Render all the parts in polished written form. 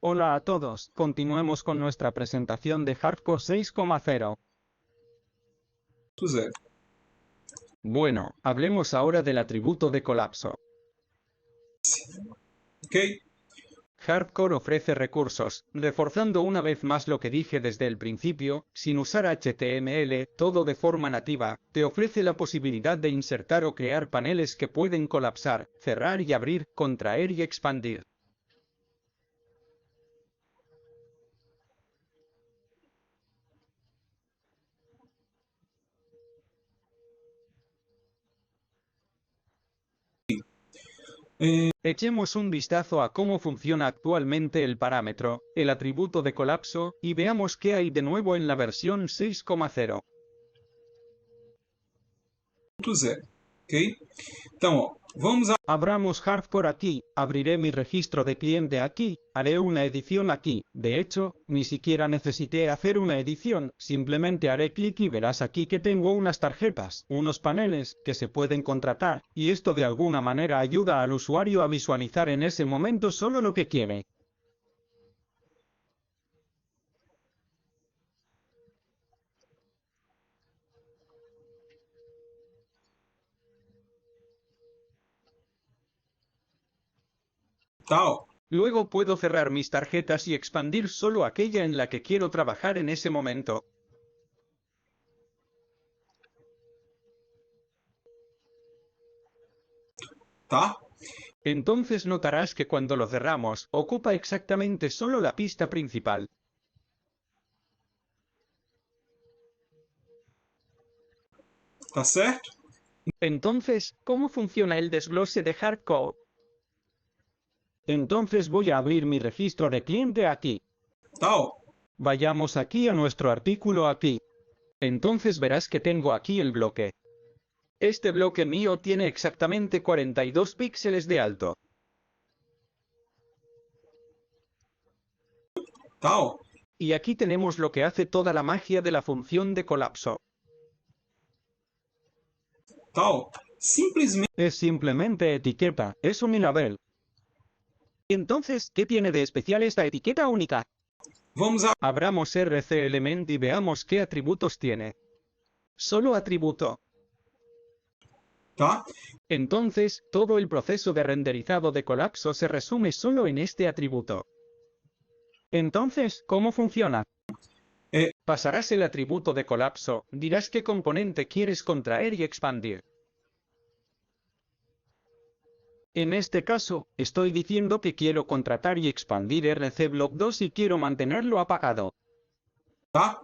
Hola a todos, continuemos con nuestra presentación de Hardcore 6.0. Zero. Bueno, hablemos ahora del atributo de colapso. Ok? Hardcore ofrece recursos, reforzando una vez más lo que dije desde el principio, sin usar HTML, todo de forma nativa, te ofrece la posibilidad de insertar o crear paneles que pueden colapsar, cerrar y abrir, contraer y expandir. Echemos un vistazo a cómo funciona actualmente el parámetro, el atributo de colapso, y veamos qué hay de nuevo en la versión 6.0. Zero. Ok? Então, ó, vamos a... Abramos Hardcore aquí, abriré mi registro de cliente aquí, haré una edición aquí. De hecho, ni siquiera necesité hacer una edición, simplemente haré clic y verás aquí que tengo unas tarjetas, unos paneles, que se pueden contratar, y esto de alguna manera ayuda al usuario a visualizar en ese momento solo lo que quiere. Tal. Luego puedo cerrar mis tarjetas y expandir solo aquella en la que quiero trabajar en ese momento. Tá? Entonces notarás que cuando lo cerramos, ocupa exactamente solo la pista principal. Tá certo? Entonces, ¿cómo funciona el desglose de Hardcore? Entonces voy a abrir mi registro de cliente aquí. Tal. Vayamos aquí a nuestro artículo aquí. Entonces verás que tengo aquí el bloque. Este bloque mío tiene exactamente 42 píxeles de alto. Tal. Y aquí tenemos lo que hace toda la magia de la función de colapso. Tal. Simplesmente... Es simplemente etiqueta, es un label. Entonces, ¿qué tiene de especial esta etiqueta única? Vamos a... Abramos RC Element y veamos qué atributos tiene. Solo atributo. Tá? Entonces, todo el proceso de renderizado de colapso se resume solo en este atributo. Entonces, ¿cómo funciona? Pasarás el atributo de colapso, dirás qué componente quieres contraer y expandir. En este caso, estoy diciendo que quiero contratar y expandir RC Block 2 y quiero mantenerlo apagado. Tá?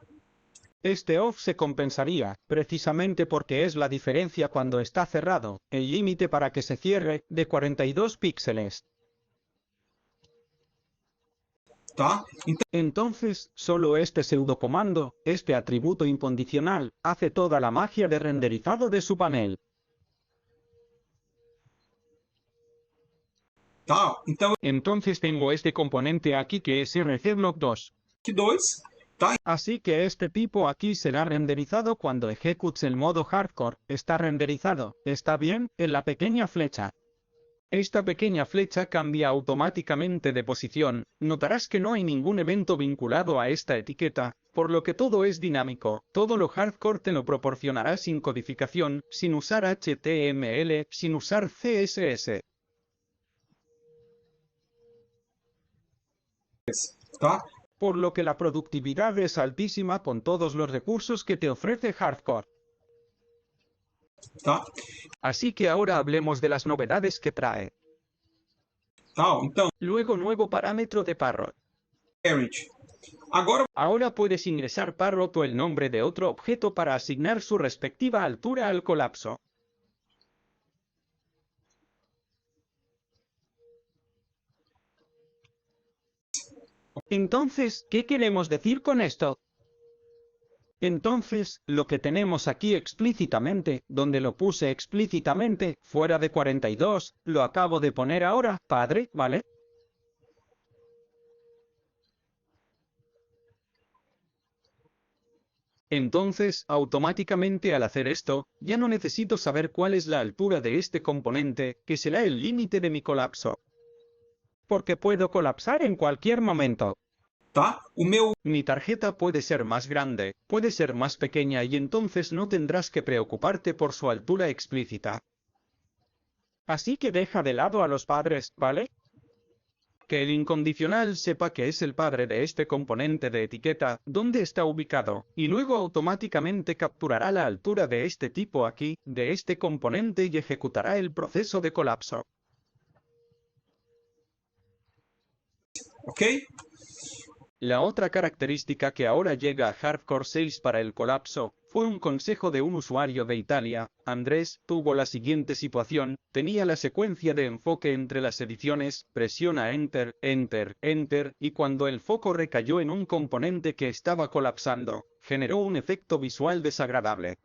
Este off se compensaría, precisamente porque es la diferencia cuando está cerrado, el límite para que se cierre, de 42 píxeles. Tá? Então, Entonces, solo este pseudocomando, este atributo incondicional, hace toda la magia de renderizado de su panel. tá? Então, Entonces tengo este componente aquí que es RCBlock2. aqui 2. Tá? Así que este tipo aquí será renderizado cuando ejecutes el modo hardcore. Está renderizado, ¿está bien? En la pequeña flecha. Esta pequeña flecha cambia automáticamente de posición, notarás que no hay ningún evento vinculado a esta etiqueta, por lo que todo es dinámico, todo lo hardcore te lo proporcionará sin codificación, sin usar HTML, sin usar CSS. Tá? Por lo que la productividad es altísima con todos los recursos que te ofrece hardcore. Tá? Así que ahora hablemos de las novedades que trae. Tal. Então, Luego nuevo parámetro de parrot. parent. Agora, Ahora puedes ingresar parrot o el nombre de otro objeto para asignar su respectiva altura al colapso. Entonces, ¿qué queremos decir con esto? Entonces, lo que tenemos aquí explícitamente, donde lo puse explícitamente, fuera de 42, lo acabo de poner ahora, padre, ¿vale? Entonces, automáticamente al hacer esto, ya no necesito saber cuál es la altura de este componente, que será el límite de mi colapso. Porque puedo colapsar en cualquier momento. tá? Mi tarjeta puede ser más grande, puede ser más pequeña y entonces no tendrás que preocuparte por su altura explícita. Así que deja de lado a los padres, ¿vale? Que el incondicional sepa que es el padre de este componente de etiqueta, dónde está ubicado, y luego automáticamente capturará la altura de este tipo aquí, de este componente y ejecutará el proceso de colapso. Ok? La otra característica que ahora llega a Hardcore Sales para el colapso, fue un consejo de un usuario de Italia. Andrés tuvo la siguiente situación, tenía la secuencia de enfoque entre las ediciones, presiona Enter, Enter, Enter, y cuando el foco recayó en un componente que estaba colapsando, generó un efecto visual desagradable.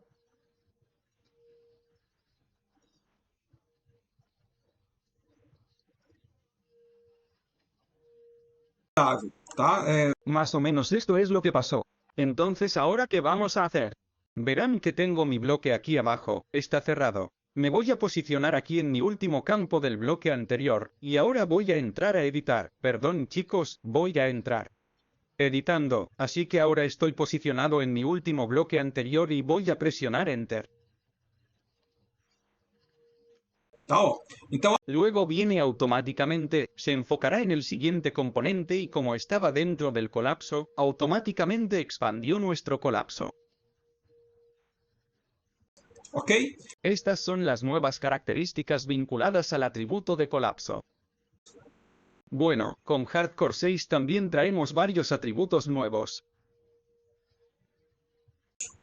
Tá? Más o menos esto es lo que pasó. Entonces, ¿ahora qué vamos a hacer? Verán que tengo mi bloque aquí abajo, está cerrado. Me voy a posicionar aquí en mi último campo del bloque anterior, y ahora voy a entrar a editar. Perdón chicos, voy a entrar. Editando, así que ahora estoy posicionado en mi último bloque anterior y voy a presionar Enter. Tá, ó. Então, Luego viene automáticamente, se enfocará en el siguiente componente y como estaba dentro del colapso, automáticamente expandió nuestro colapso. ok? Estas son las nuevas características vinculadas al atributo de colapso. Bueno, con Hardcore 6 también traemos varios atributos nuevos.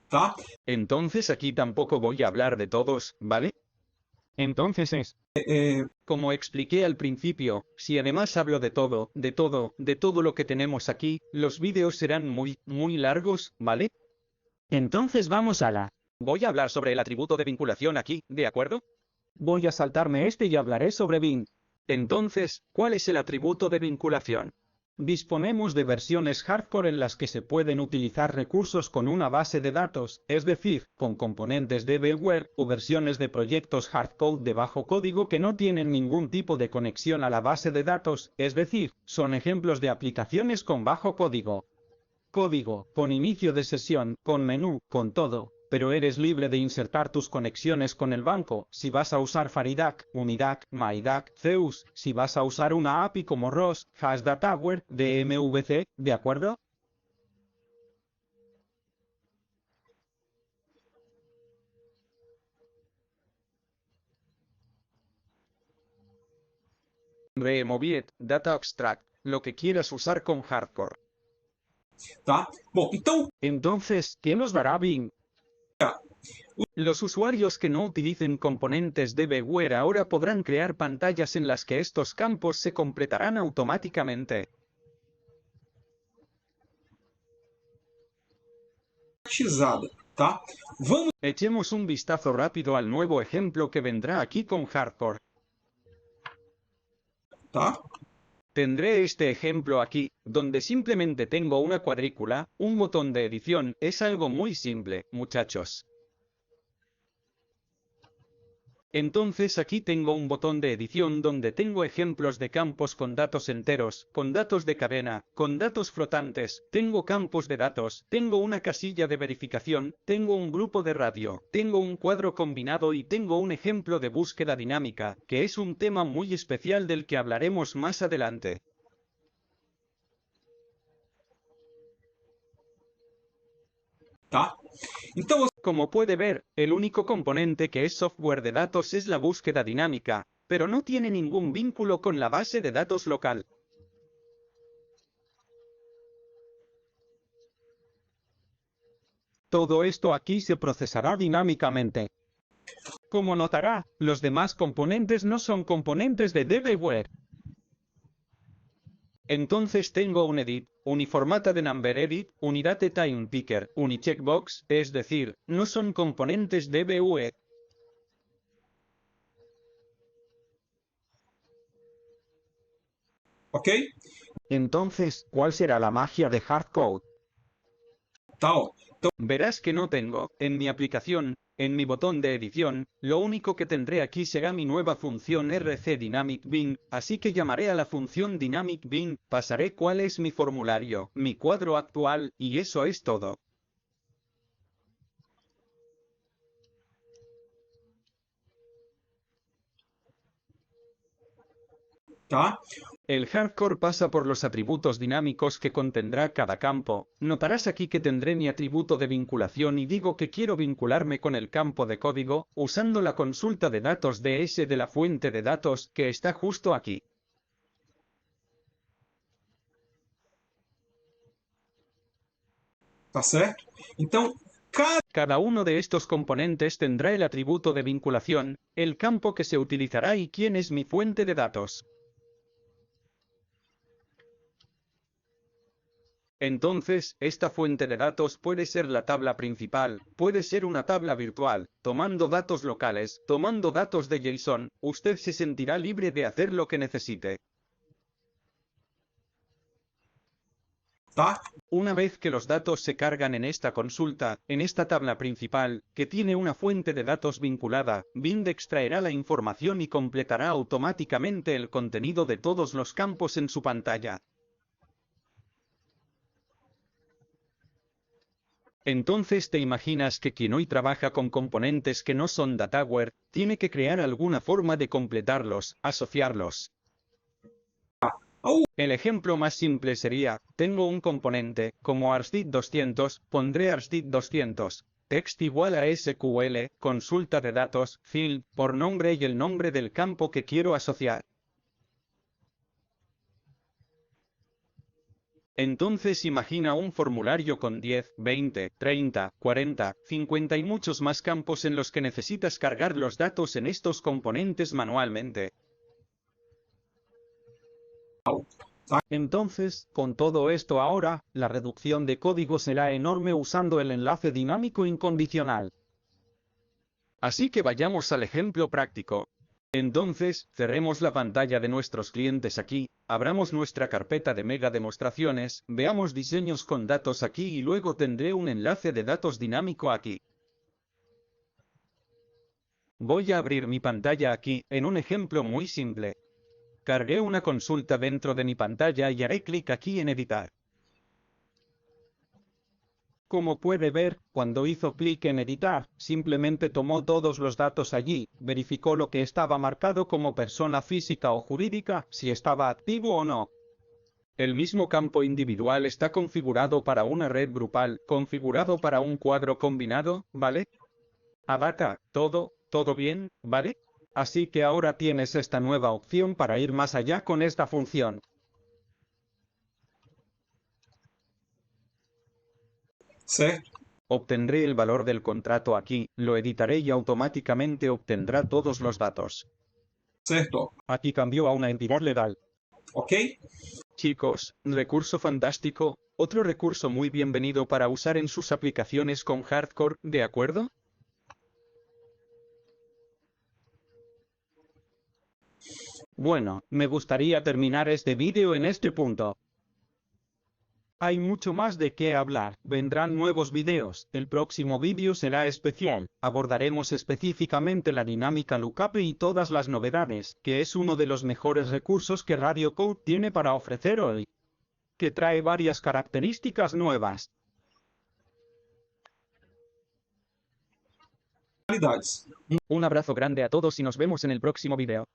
Tá? Entonces aquí tampoco voy a hablar de todos, ¿vale? Entonces es, como expliqué al principio, si además hablo de todo lo que tenemos aquí, los vídeos serán muy largos, ¿vale? Entonces vamos a la... Voy a hablar sobre el atributo de vinculación aquí, ¿de acuerdo? Voy a saltarme este y hablaré sobre Vin. Entonces, ¿cuál es el atributo de vinculación? Disponemos de versiones hardcore en las que se pueden utilizar recursos con una base de datos, es decir, con componentes DBWare, o versiones de proyectos hardcode de bajo código que no tienen ningún tipo de conexión a la base de datos, es decir, son ejemplos de aplicaciones con bajo código. Código, con inicio de sesión, con menú, con todo, pero eres libre de insertar tus conexiones con el banco, si vas a usar Faridac, Unidac, MyDac, Zeus, si vas a usar una API como ROS, HashDataWare, DMVC, ¿de acuerdo? Removiet, Data Abstract, lo que quieras usar con Hardcore. Tá? Bom, então, Entonces, ¿qué nos dará Bing? Los usuarios que no utilicen componentes DBWare ahora podrán crear pantallas en las que estos campos se completarán automáticamente. tá? Vamos, Echemos un vistazo rápido al nuevo ejemplo que vendrá aquí con Hardcore. tá? Tendré este ejemplo aquí, donde simplemente tengo una cuadrícula, un botón de edición, es algo muy simple, muchachos. Entonces aquí tengo un botón de edición donde tengo ejemplos de campos con datos enteros, con datos de cadena, con datos flotantes, tengo campos de datos, tengo una casilla de verificación, tengo un grupo de radio, tengo un cuadro combinado y tengo un ejemplo de búsqueda dinámica, que es un tema muy especial del que hablaremos más adelante. Tá? Então, Como puede ver, el único componente que es software de datos es la búsqueda dinámica, pero no tiene ningún vínculo con la base de datos local. Todo esto aquí se procesará dinámicamente. Como notará, los demás componentes no son componentes de DBWare. Entonces tengo un edit, uniformata de number edit, unidate time picker, unicheckbox, es decir, no son componentes DBWare. ok? Entonces, ¿cuál será la magia de hardcode? Tá, ó. Então, Verás que no tengo, en mi aplicación, En mi botón de edición, lo único que tendré aquí será mi nueva función RC Dynamic Bin, así que llamaré a la función Dynamic Bin, pasaré cuál es mi formulario, mi cuadro actual, y eso es todo. Tá? El hardcore pasa por los atributos dinámicos que contendrá cada campo. Notarás aquí que tendré mi atributo de vinculación y digo que quiero vincularme con el campo de código, usando la consulta de datos DS de la fuente de datos, que está justo aquí. Tá certo? Então, Cada uno de estos componentes tendrá el atributo de vinculación, el campo que se utilizará y quién es mi fuente de datos. Entonces, esta fuente de datos puede ser la tabla principal, puede ser una tabla virtual, tomando datos locales, tomando datos de JSON, usted se sentirá libre de hacer lo que necesite. tá? Una vez que los datos se cargan en esta consulta, en esta tabla principal, que tiene una fuente de datos vinculada, Bind extraerá la información y completará automáticamente el contenido de todos los campos en su pantalla. Entonces te imaginas que quien hoy trabaja con componentes que no son dataware, tiene que crear alguna forma de completarlos, asociarlos. El ejemplo más simple sería, tengo un componente, como ArsDid200, pondré ArsDid200. Text igual a SQL, consulta de datos, field, por nombre y el nombre del campo que quiero asociar. Entonces imagina un formulario con 10, 20, 30, 40, 50 y muchos más campos en los que necesitas cargar los datos en estos componentes manualmente. Entonces, con todo esto ahora, la reducción de código será enorme usando el enlace dinámico incondicional. Así que vayamos al ejemplo práctico. Entonces, cerremos la pantalla de nuestros clientes aquí, abramos nuestra carpeta de mega demostraciones, veamos diseños con datos aquí y luego tendré un enlace de datos dinámico aquí. Voy a abrir mi pantalla aquí, en un ejemplo muy simple. Cargué una consulta dentro de mi pantalla y haré clic aquí en editar. Como puede ver, cuando hizo clic en editar, simplemente tomó todos los datos allí, verificó lo que estaba marcado como persona física o jurídica, si estaba activo o no. El mismo campo individual está configurado para una red grupal, configurado para un cuadro combinado, ¿vale? Adaka, todo bien, ¿vale? Así que ahora tienes esta nueva opción para ir más allá con esta función. Certo? Obtendré el valor del contrato aquí, lo editaré y automáticamente obtendrá todos los datos. Certo? Aquí cambió a una entidad legal. Ok? Chicos, recurso fantástico, otro recurso muy bienvenido para usar en sus aplicaciones con hardcore, ¿de acuerdo? Bueno, me gustaría terminar este vídeo en este punto. Hay mucho más de qué hablar, vendrán nuevos videos, el próximo vídeo será especial, abordaremos específicamente la dinámica lookup y todas las novedades, que es uno de los mejores recursos que Radio Code tiene para ofrecer hoy, que trae varias características nuevas. Qualidades. Un abrazo grande a todos y nos vemos en el próximo video.